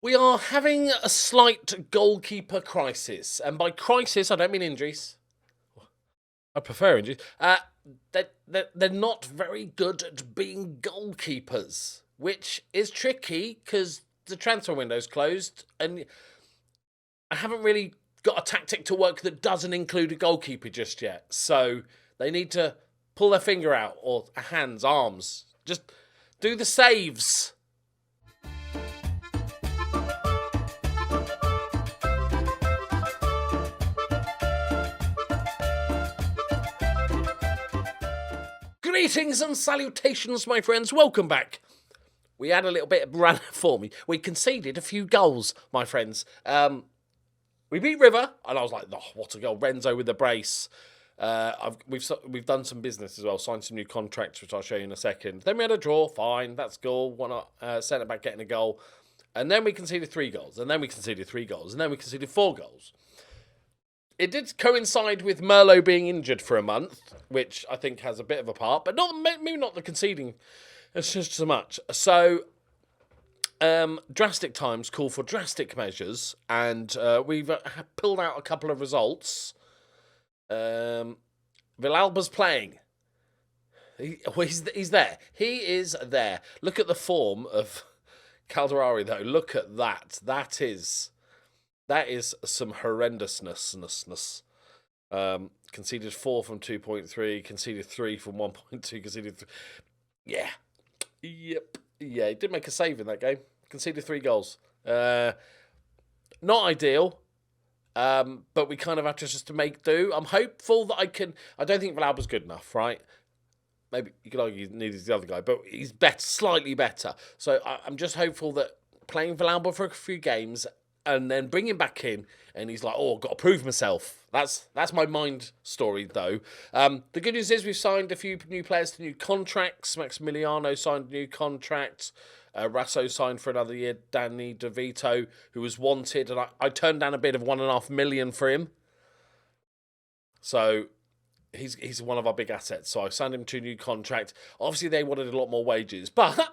We are having a slight goalkeeper crisis. And by crisis, I don't mean injuries. I prefer injuries. They're not very good at being goalkeepers, which is tricky because the transfer window's closed and I haven't really got a tactic to work that doesn't include a goalkeeper just yet. So they need to pull their finger out or hands, arms. Just do the saves. Greetings and salutations, my friends. Welcome back. We had a little bit of run for me. We conceded a few goals, my friends. We beat River, and I was like, oh, what a goal. Renzo with the brace. We've done some business as well, signed some new contracts, which I'll show you in a second. Then we had a draw, fine, that's cool. Why not centre back getting a goal? And then we conceded 3 goals, and then we conceded 3 goals, and then we conceded 4 goals. It did coincide with Merlot being injured for a month, which I think has a bit of a part, but maybe not the conceding. It's just so much. So, drastic times call for drastic measures, and we've pulled out a couple of results. Villalba's playing. He's there. He is there. Look at the form of Calderari, though. Look at that. That is some horrendousness. Conceded 4 from 2.3, conceded 3 from 1.2, conceded 3. Yeah. Yep. Yeah, he did make a save in that game. Conceded 3 goals. Not ideal, but we kind of have to just to make do. I'm hopeful that I don't think Villalba's good enough, right? Maybe you could argue he needs the other guy, but he's slightly better. So I'm just hopeful that playing Villalba for a few games and then bring him back in, and he's like, oh, I've got to prove myself. That's my mind story, though. The good news is we've signed a few new players to new contracts. Maximiliano signed a new contract. Rasso signed for another year. Danny DeVito, who was wanted, and I turned down a bid of $1.5 million for him. So he's one of our big assets. So I signed him to a new contract. Obviously, they wanted a lot more wages, but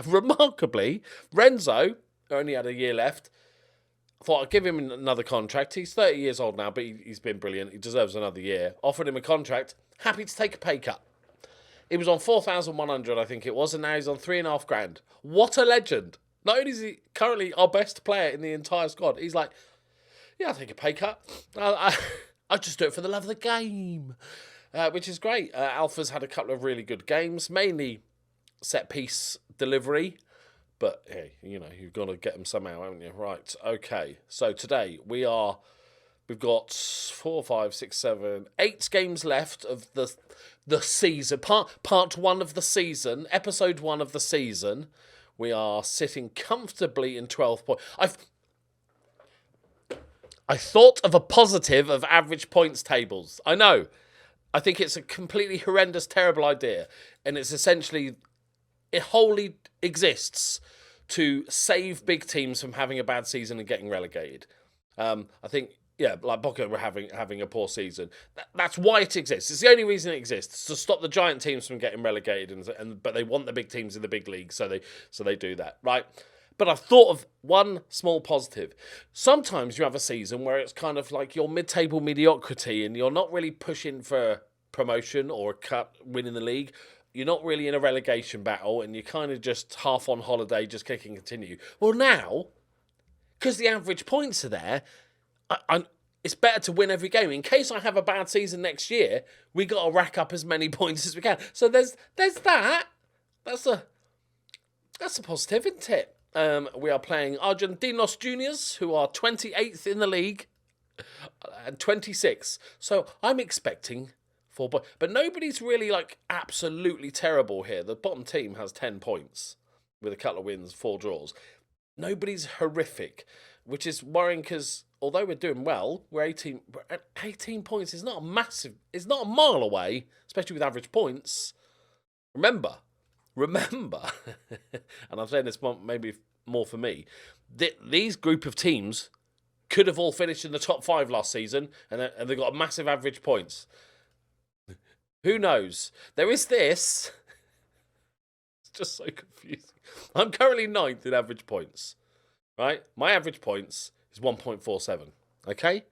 remarkably, Renzo only had a year left. I thought I'd give him another contract. He's 30 years old now, but he's been brilliant. He deserves another year. Offered him a contract. Happy to take a pay cut. He was on 4,100, I think it was, and now he's on 3.5 grand. What a legend. Not only is he currently our best player in the entire squad, he's like, yeah, I'll take a pay cut. I'll just do it for the love of the game, which is great. Alpha's had a couple of really good games, mainly set-piece delivery. But, hey, you've got to get them somehow, haven't you? Right, okay. So today we've got 4, 5, 6, 7, 8 games left of the season. Part 1 of the season, episode 1 of the season. We are sitting comfortably in 12th point. I thought of a positive of average points tables. I know. I think it's a completely horrendous, terrible idea. And it's essentially, it wholly exists to save big teams from having a bad season and getting relegated. I think, yeah, like Boca were having a poor season. That's why it exists. It's the only reason it exists, to stop the giant teams from getting relegated. But they want the big teams in the big league, so they do that, right? But I've thought of one small positive. Sometimes you have a season where it's kind of like your mid-table mediocrity and you're not really pushing for promotion or a cup, winning the league. You're not really in a relegation battle and you're kind of just half on holiday, just kick and continue. Well, now, because the average points are there, it's better to win every game. In case I have a bad season next year, we got to rack up as many points as we can. So there's that. That's a positive, isn't it? We are playing Argentinos Juniors, who are 28th in the league, and 26. So I'm expecting 4 points. But nobody's really absolutely terrible here. The bottom team has 10 points with a couple of wins, 4 draws. Nobody's horrific, which is worrying because although we're doing well, we're 18 points. It's not a massive, it's not a mile away, especially with average points. Remember, and I'm saying this maybe more for me, these group of teams could have all finished in the top 5 last season, and they got a massive average points. Who knows? There is this. It's just so confusing. I'm currently 9th in average points. right? My average points is 1.47, okay?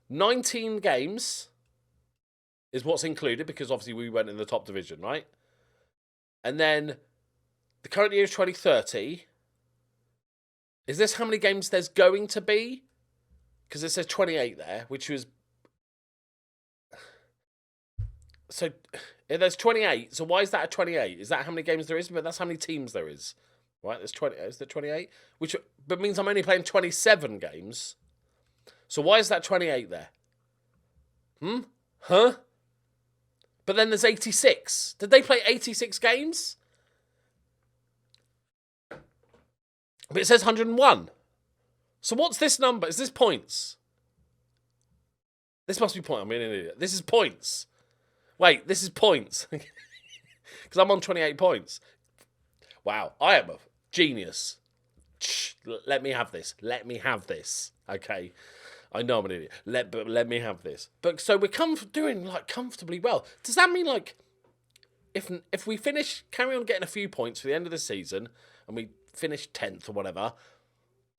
19 games is what's included because obviously we went in the top division, right? And then the current year is 2030. Is this how many games there's going to be? Because it says 28 there, which was... So there's 28. So why is that a 28? Is that how many games there is? But that's how many teams there is. Right, there's 20. Is there 28? But means I'm only playing 27 games. So why is that 28 there? Huh? But then there's 86. Did they play 86 games? But it says 101. So what's this number? Is this points? This must be points. I'm an idiot. This is points. Wait, this is points. Because I'm on 28 points. Wow, I am a genius. Let me have this. Let me have this. Okay. I know I'm an idiot. Let me have this. But so we're doing like comfortably well. Does that mean like if we carry on getting a few points for the end of the season and we finish 10th or whatever,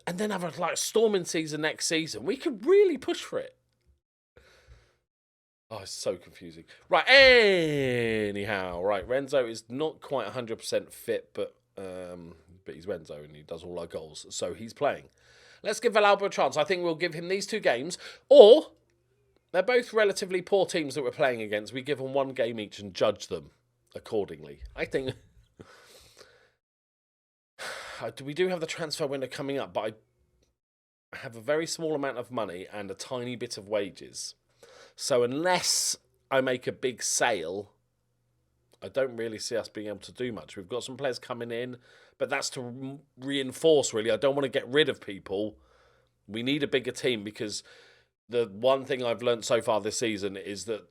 and then have a like storming season next season, we could really push for it. Oh, it's so confusing. Right, anyhow, right, Renzo is not quite 100% fit, but he's Renzo and he does all our goals, so he's playing. Let's give Valalba a chance. I think we'll give him these 2 games, or they're both relatively poor teams that we're playing against. We give them 1 game each and judge them accordingly. I think we do have the transfer window coming up, but I have a very small amount of money and a tiny bit of wages. So unless I make a big sale, I don't really see us being able to do much. We've got some players coming in, but that's to reinforce, really. I don't want to get rid of people. We need a bigger team because the one thing I've learned so far this season is that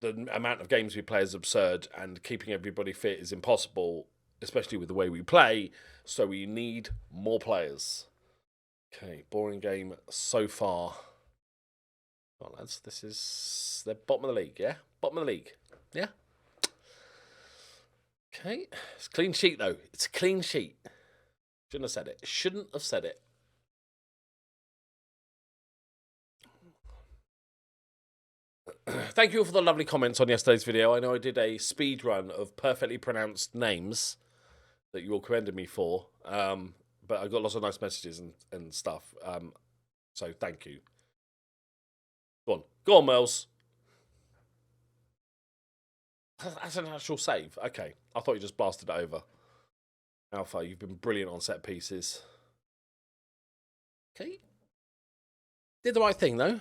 the amount of games we play is absurd and keeping everybody fit is impossible, especially with the way we play. So we need more players. Okay, boring game so far. Well, lads, this is the bottom of the league, yeah? Bottom of the league, yeah? Okay, it's a clean sheet, though. It's a clean sheet. Shouldn't have said it. Shouldn't have said it. Thank you all for the lovely comments on yesterday's video. I know I did a speed run of perfectly pronounced names that you all commended me for, but I got lots of nice messages and stuff, so thank you. Go on, Merles. That's an actual save. Okay, I thought you just blasted it over. Alpha, you've been brilliant on set pieces. Okay. Did the right thing, though.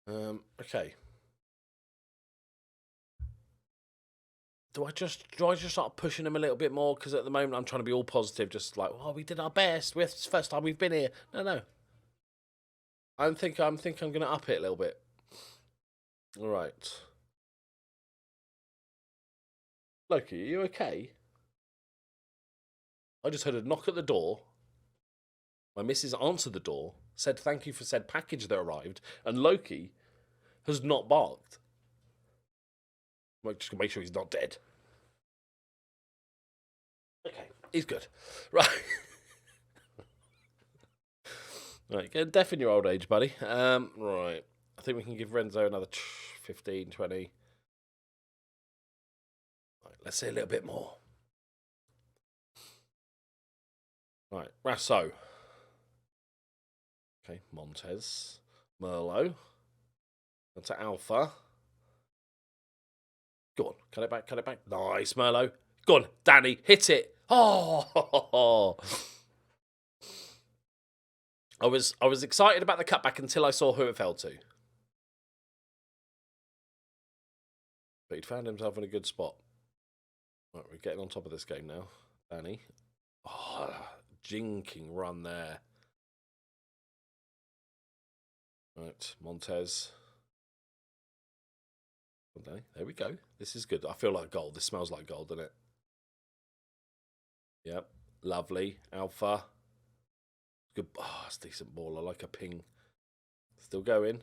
Okay. Do I just start pushing them a little bit more? Because at the moment I'm trying to be all positive, just like, oh, we did our best. It's the first time we've been here. No. I think I'm going to up it a little bit. All right. Loki, are you okay? I just heard a knock at the door. My missus answered the door, said thank you for said package that arrived, and Loki has not barked. Just make sure he's not dead. Okay, he's good. Right. Right, get deaf in your old age, buddy. Right. I think we can give Renzo another 15, 20. Right, let's see a little bit more. Right, Rasso. Okay, Montez. Merlot. That's Alpha. Go on, cut it back. Nice, Merlot. Go on, Danny, hit it. Oh! I was excited about the cutback until I saw who it fell to. But he'd found himself in a good spot. Right, we're getting on top of this game now. Danny. Oh, jinking run there. Right, Montez. Okay, there we go. This is good. I feel like gold. This smells like gold, doesn't it? Yep. Lovely. Alpha. Good. Oh, it's a decent ball. I like a ping. Still going.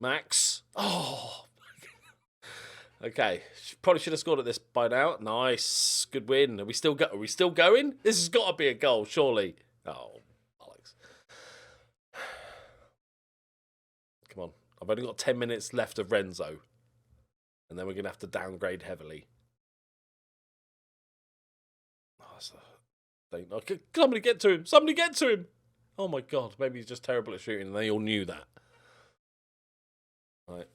Max. Oh. Okay. Probably should have scored at this by now. Nice. Good win. Are we still going? This has got to be a goal, surely. Oh, Alex. Come on. I've only got 10 minutes left of Renzo. And then we're going to have to downgrade heavily. Oh, that's a thing. Oh, somebody get to him. Somebody get to him. Oh, my God. Maybe he's just terrible at shooting and they all knew that. Right.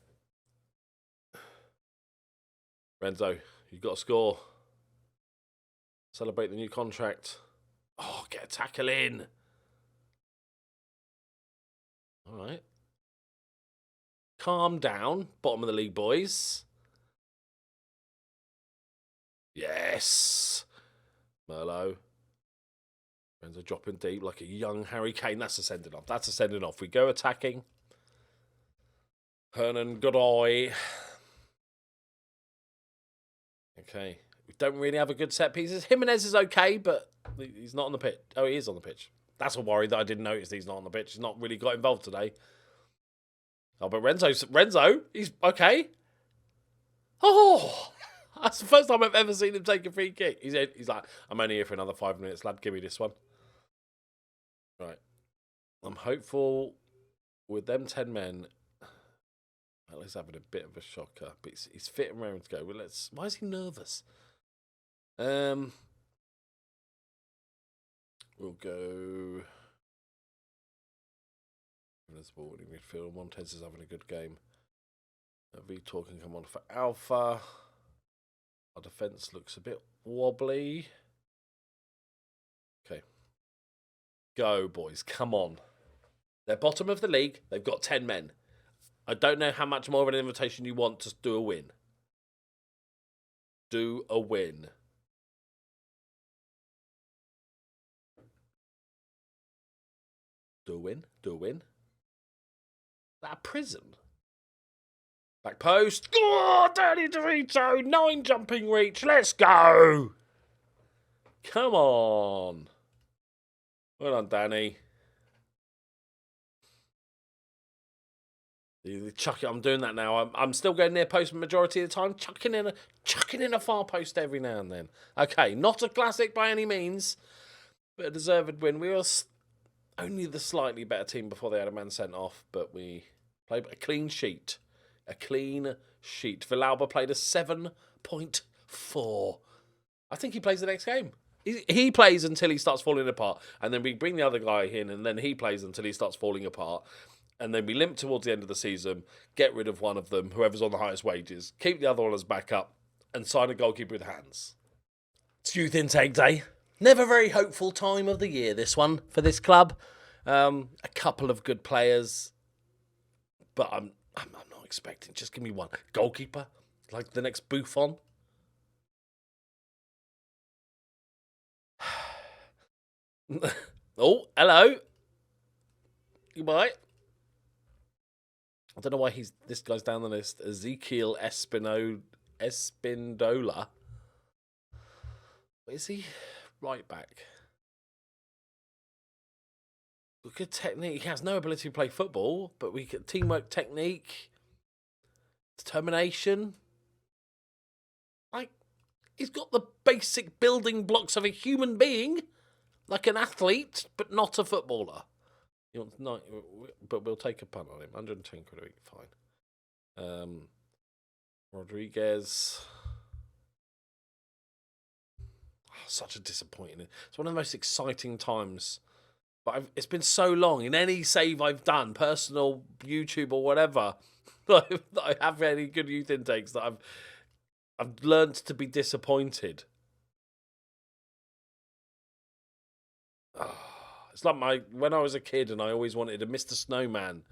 Renzo, you've got to score. Celebrate the new contract. Oh, get a tackle in. All right. Calm down. Bottom of the league, boys. Yes. Merlot. Renzo dropping deep like a young Harry Kane. That's a sending off. That's a sending off. We go attacking. Hernan Godoy. Okay. We don't really have a good set pieces. Jimenez is okay, but he's not on the pitch. Oh, he is on the pitch. That's a worry that I didn't notice that he's not on the pitch. He's not really got involved today. Oh, but Renzo, he's okay. Oh, that's the first time I've ever seen him take a free kick. He's like, I'm only here for another 5 minutes, lad. Give me this one. Right. I'm hopeful with them 10 men. Well, he's having a bit of a shocker, but he's fitting around to go. Well, why is he nervous? We'll go. There's ball in midfield. Montez is having a good game. Vitor can come on for Alpha. Our defence looks a bit wobbly. Okay. Go, boys. Come on. They're bottom of the league. They've got 10 men. I don't know how much more of an invitation you want to do a win. Do a win. Do a win. Do a win. Is that a prison? Back post. Oh, Danny DeVito. 9 jumping reach. Let's go. Come on. Well done, Danny. Chuck it. I'm doing that now. I'm still going near post majority of the time. Chucking in a far post every now and then. Okay, not a classic by any means, but a deserved win. We were only the slightly better team before they had a man sent off, but we played a clean sheet. A clean sheet. Villalba played a 7.4. I think he plays the next game. He plays until he starts falling apart, and then we bring the other guy in, and then he plays until he starts falling apart. And then we limp towards the end of the season, get rid of one of them, whoever's on the highest wages, keep the other one as backup, and sign a goalkeeper with hands. It's youth intake day. Never very hopeful time of the year, this one, for this club. A couple of good players, but I'm not expecting. Just give me one. Goalkeeper, like the next Buffon. Oh, hello. Goodbye. I don't know why this guy's down the list. Ezekiel Espindola. Is he right back? Good technique. He has no ability to play football, but we get teamwork, technique, determination. Like, he's got the basic building blocks of a human being, like an athlete, but not a footballer. He wants 9, but we'll take a punt on him. 110 quid a week, fine. Rodriguez. Oh, such a disappointing. It's one of the most exciting times. But it's been so long in any save I've done, personal, YouTube or whatever, that I have any good youth intakes that I've learned to be disappointed. It's like when I was a kid and I always wanted a Mr. Snowman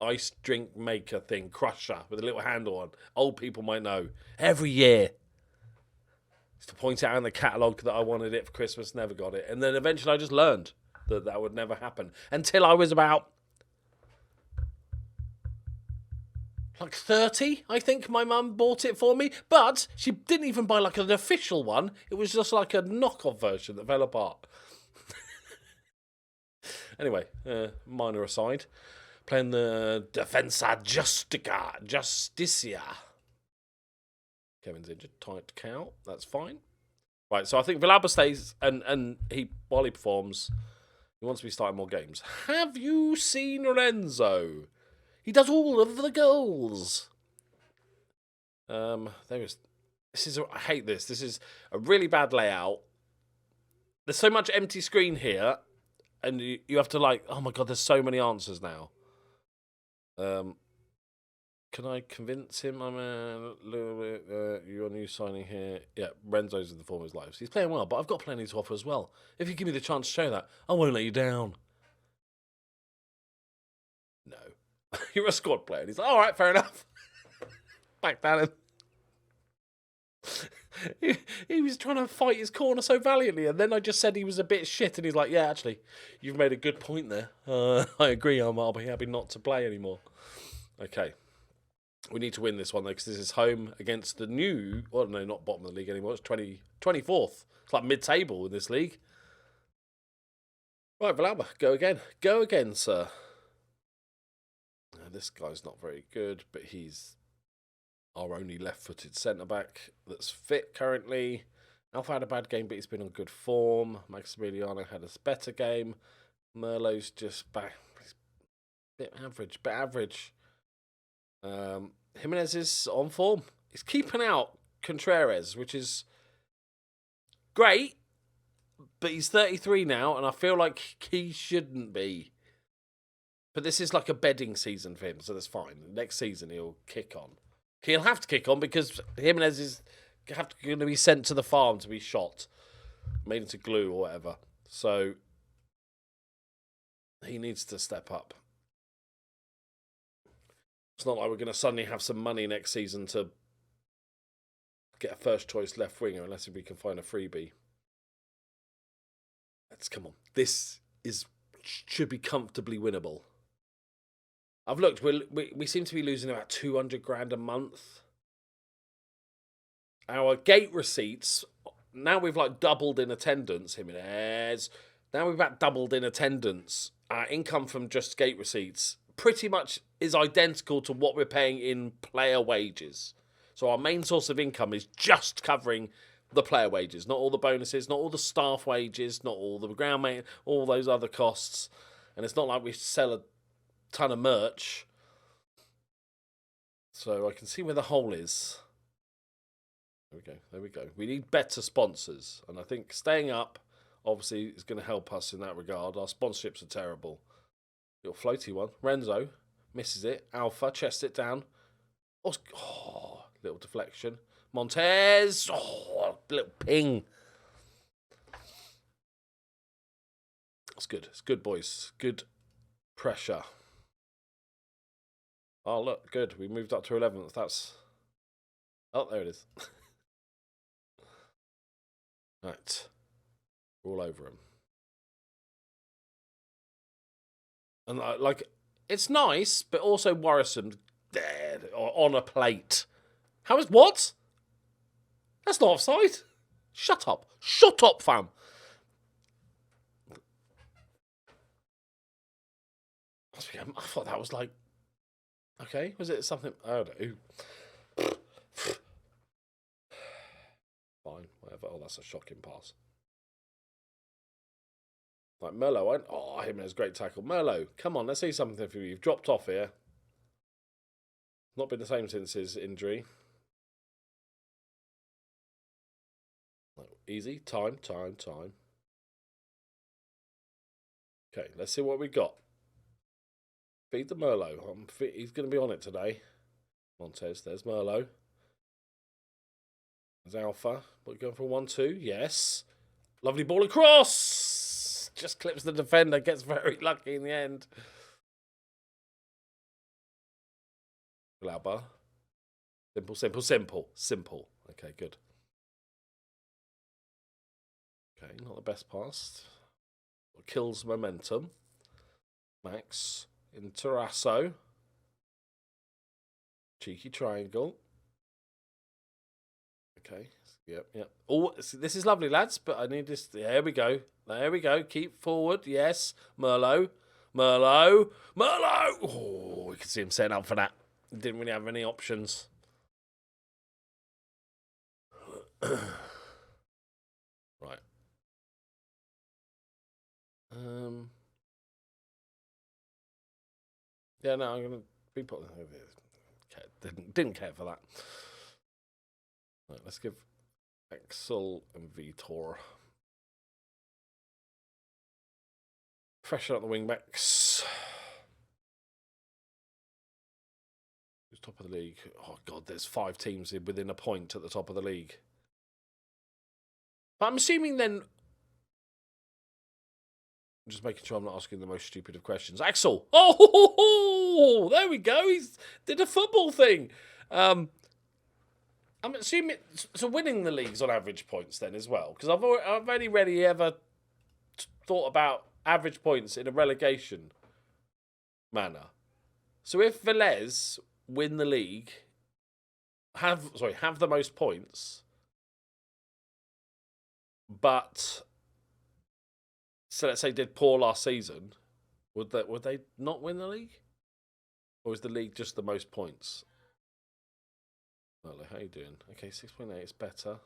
ice drink maker thing, crusher, with a little handle on. Old people might know. Every year. Just to point out in the catalogue that I wanted it for Christmas, never got it. And then eventually I just learned that would never happen. Until I was about, like 30, I think my mum bought it for me. But she didn't even buy like an official one. It was just like a knockoff version that fell apart. Anyway, minor aside. Playing the Defensa Justicia. Kevin's injured. Tight count. That's fine. Right, so I think Villalba stays, and while he performs, He wants to be starting more games. Have you seen Lorenzo? He does all of the goals. There is. I hate this. This is a really bad layout. There's so much empty screen here, and you have to like. Oh my god! There's so many answers now. Can I convince him? I'm your new signing here. Yeah, Renzo's in the form of his life. So he's playing well, but I've got plenty to offer as well. If you give me the chance to show that, I won't let you down. No. You're a squad player. And he's like, all right, fair enough. Back down. He was trying to fight his corner so valiantly, and then I just said he was a bit shit, and he's like, yeah, actually, you've made a good point there. I agree, I'll be happy not to play anymore. Okay. We need to win this one, though, because this is home against the new... Well, no, not bottom of the league anymore. It's 24th. It's like mid-table in this league. Right, Villalba, go again. Go again, sir. This guy's not very good, but he's our only left-footed centre-back that's fit currently. Alpha had a bad game, but he's been on good form. Maximiliano had a better game. Merlot's just back. He's a bit average. Jimenez is on form. He's keeping out Contreras, which is great, but he's 33 now, and I feel like he shouldn't be. But this is like a bedding season for him, so that's fine. Next season he'll kick on. He'll have to kick on because Jimenez is going to be sent to the farm to be shot, made into glue or whatever. So he needs to step up. It's not like we're going to suddenly have some money next season to get a first choice left winger unless we can find a freebie. Come on. This should be comfortably winnable. I've looked. We seem to be losing about 200 grand a month. Our gate receipts, now we've like doubled in attendance, Jimenez. Now we've about doubled in attendance. Our income from just gate receipts pretty much is identical to what we're paying in player wages. So our main source of income is just covering the player wages, not all the bonuses, not all the staff wages, not all the ground mate, all those other costs. And it's not like we sell a ton of merch. So I can see where the hole is. There we go. We need better sponsors. And I think staying up, obviously, is going to help us in that regard. Our sponsorships are terrible. Little floaty one. Renzo misses it. Alpha chests it down. Oh, little deflection. Montez. Oh, little ping. It's good. It's good, boys. Good pressure. Oh, look. Good. We moved up to 11th. That's... Oh, there it is. Right. We're all over him. And like, it's nice, but also worrisome. Dead on a plate. How is what? That's not offside. Shut up. Shut up, fam. I thought that was like... Okay, was it something... I don't know. Fine, whatever. Oh, that's a shocking pass. Like Merlot went. Oh, Jimenez, great tackle. Merlot, come on, let's see something for you. You've dropped off here. Not been the same since his injury. Easy. Time. Okay, let's see what we got. Feed the Merlot. He's going to be on it today. Montez, there's Merlot. There's Alpha. We're going for 1-2. Yes. Lovely ball across. Just clips the defender. Gets very lucky in the end. Glauber. Simple. Okay, good. Okay, not the best pass. Kills momentum. Max. In Terrasso. Cheeky triangle. Okay. Yep. Oh, this is lovely, lads, but I need this. There we go. Keep forward. Yes. Merlot. Oh, we can see him setting up for that. Didn't really have any options. Right. Yeah, no, I'm going to be put. Didn't care for that. Right, let's give Axel and Vitor. Freshen up the wing backs. Who's top of the league? Oh, God, there's 5 teams within a point at the top of the league. But I'm assuming then... I'm just making sure I'm not asking the most stupid of questions. Axel! Oh, there we go. He's did a football thing. I'm assuming... So winning the league's on average points then as well. Because I've only really ever thought about average points in a relegation manner. So if Velez win the league, have the most points, but so let's say did poor last season, would they not win the league, or is the league just the most points? Well, how you doing? Okay, 6.8 is better.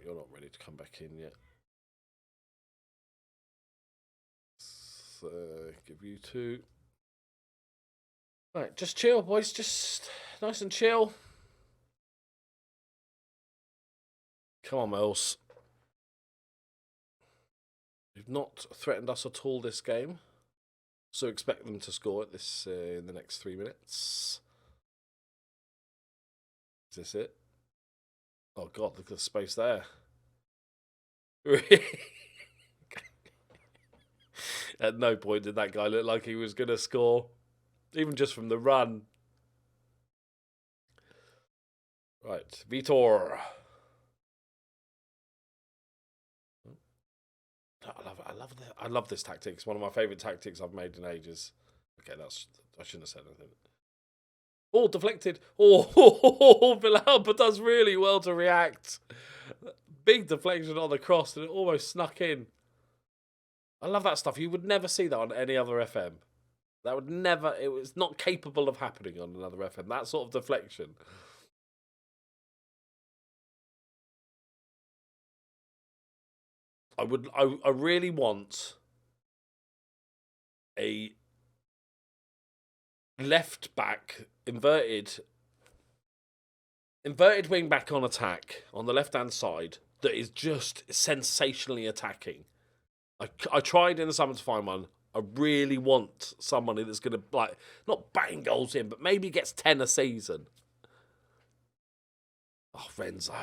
You're not ready to come back in yet. Give you 2. Right, just chill, boys. Just nice and chill. Come on, Mills. You've not threatened us at all this game, so expect them to score at this in the next 3 minutes. Is this it? Oh God, look at the space there. At no point did that guy look like he was going to score, even just from the run. Right, Vitor. I love this tactic. It's one of my favourite tactics I've made in ages. Okay, I shouldn't have said anything. Oh, deflected. Oh, Villalba does really well to react. Big deflection on the cross, and it almost snuck in. I love that stuff. You would never see that on any other FM. That would never... It was not capable of happening on another FM. That sort of deflection. I really want a left back inverted wing back on attack on the left hand side that is just sensationally attacking. I tried in the summer to find one. I really want somebody that's going to not bang goals in, but maybe gets 10 a season. Oh, Renzo.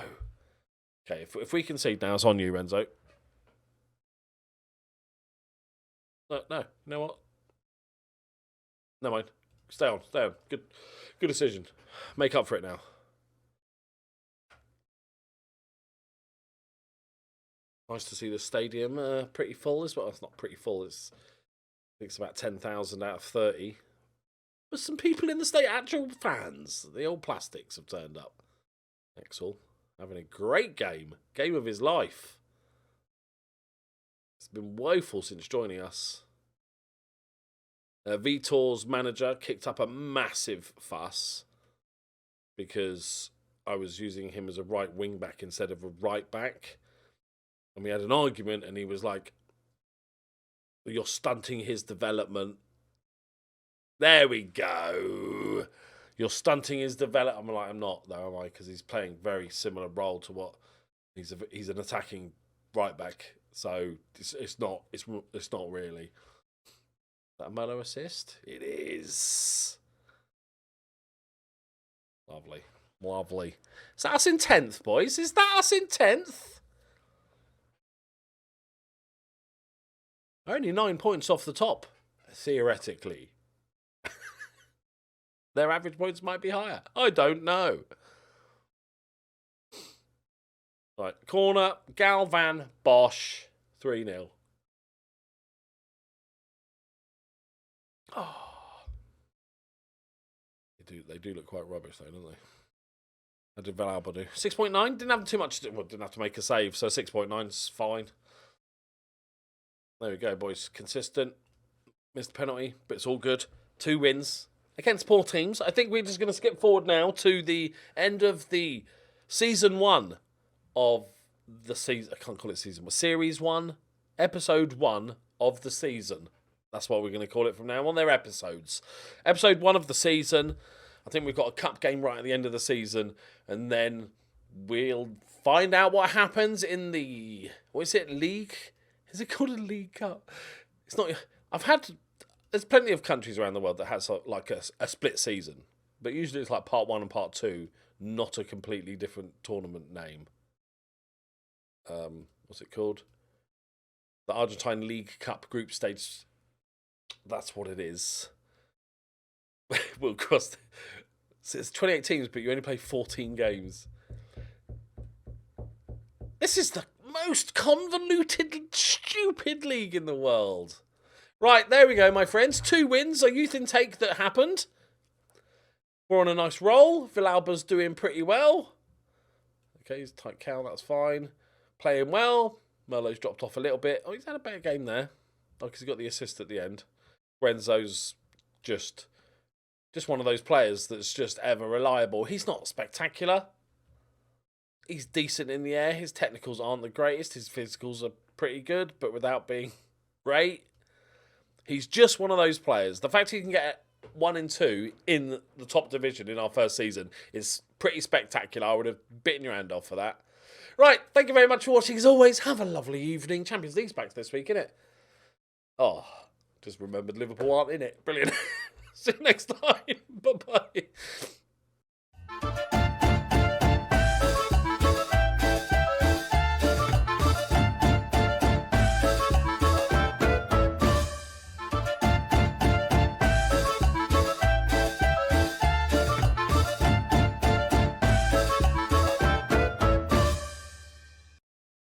Okay, if we concede now, it's on you, Renzo. No, you know what? Never mind. Stay on. Good decision. Make up for it now. Nice to see the stadium pretty full as well. It's not pretty full. I think it's about 10,000 out of 30. But some people in the state, actual fans. The old plastics have turned up. Axel having a great game. Game of his life. It's been woeful since joining us. Vitor's manager kicked up a massive fuss because I was using him as a right wing back instead of a right back. And we had an argument and he was like, "You're stunting his development." There we go. You're stunting his development. I'm like, I'm not though, am I? Because he's playing very similar role to what he's an attacking right back. So it's not really. Is that a Melo assist? It is. Lovely. Is that us in 10th, boys? Is that us in 10th? Only 9 points off the top, theoretically. Their average points might be higher. I don't know. Right, corner, Galvan, Bosch, 3-0. Oh. They do look quite rubbish, though, don't they? How did Villalba do? 6.9? Didn't have too much to do. Well, didn't have to make a save, so 6.9's fine. There we go, boys. Consistent. Missed the penalty, but it's all good. 2 wins against poor teams. I think we're just going to skip forward now to the end of the season 1 of the season. I can't call it season 1. Series 1, episode 1 of the season. That's what we're going to call it from now on. They're episodes. Episode 1 of the season. I think we've got a cup game right at the end of the season. And then we'll find out what happens in the... What is it? League? Is it called a League Cup? It's not... There's plenty of countries around the world that has like a split season. But usually it's like part 1 and part 2. Not a completely different tournament name. What's it called? The Argentine League Cup group stage... That's what it is. We'll cross. So it's 28 teams, but you only play 14 games. This is the most convoluted, stupid league in the world. Right, there we go, my friends. 2 wins, a youth intake that happened. We're on a nice roll. Villalba's doing pretty well. Okay, he's tight count, that's fine. Playing well. Merlot's dropped off a little bit. Oh, he's had a better game there. Oh, because he got the assist at the end. Renzo's just one of those players that's just ever reliable. He's not spectacular. He's decent in the air. His technicals aren't the greatest. His physicals are pretty good, but without being great. He's just one of those players. The fact he can get 1 and 2 in the top division in our first season is pretty spectacular. I would have bitten your hand off for that. Right, thank you very much for watching. As always, have a lovely evening. Champions League's back this week, innit? Oh, just remembered Liverpool aren't in it. Brilliant. See you next time. Bye-bye.